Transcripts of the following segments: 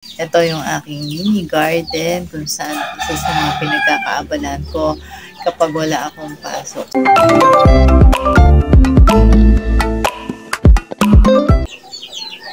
Ito yung aking mini garden kung saan isa sa mga pinagkakaabalan ko kapag wala akong pasok.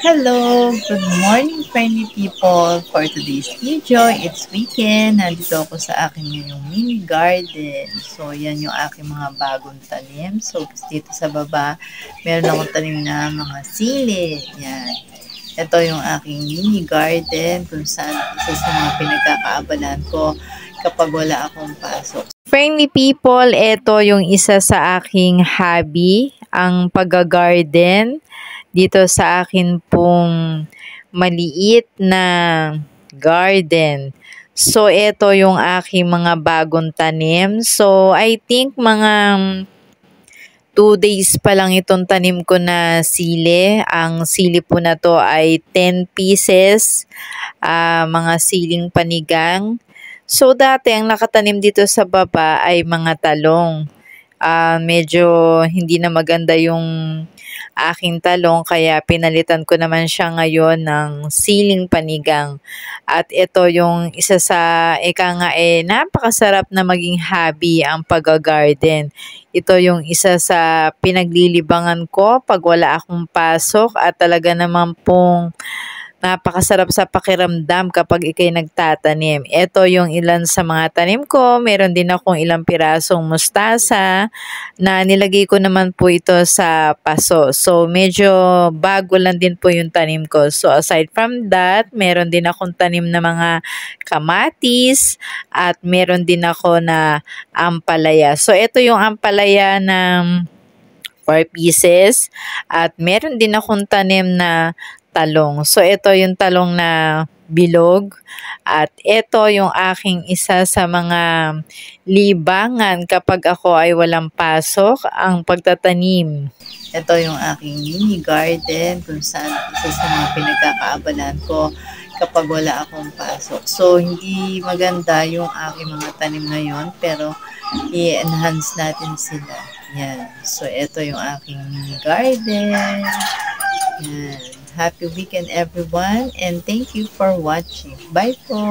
Hello! Good morning, friendly people! For today's video, it's weekend. Nandito ako sa aking ngayong mini garden. So, yan yung aking mga bagong tanim. So, dito sa baba, meron akong tanim na mga sili. Yan. Ito yung aking mini garden kung saan isa sa mga pinagkakaabalan ko kapag wala akong pasok. Friendly people, ito yung isa sa aking hobby, ang pag-garden dito sa akin pong maliit na garden. So, ito yung aking mga bagong tanim. So, I think mga 2 days pa lang itong tanim ko na sili. Ang sili po na to ay 10 pieces, mga siling panigang. So dati ang nakatanim dito sa baba ay mga talong. Medyo hindi na maganda yung aking talong kaya pinalitan ko naman siya ngayon ng siling panigang. At ito yung isa sa napakasarap na maging hobby ang pag-garden. Ito yung isa sa pinaglilibangan ko pag wala akong pasok at talaga naman pong napakasarap sa pakiramdam kapag ikay nagtatanim. Ito yung ilan sa mga tanim ko. Meron din akong ilang pirasong mustasa na nilagay ko naman po ito sa paso. So, medyo bago lang din po yung tanim ko. So, aside from that, meron din akong tanim na mga kamatis at meron din ako na ampalaya. So, ito yung ampalaya ng 4 pieces at meron din akong tanim na talong. So, ito yung talong na bilog at ito yung aking isa sa mga libangan kapag ako ay walang pasok, ang pagtatanim. Ito yung aking mini garden kung saan isa sa mga pinagkakaabalan ko kapag wala akong pasok. So, hindi maganda yung aking mga tanim ngayon pero i-enhance natin sila. Yan. So, ito yung aking mini garden. Yan. Happy weekend everyone and thank you for watching. Bye po!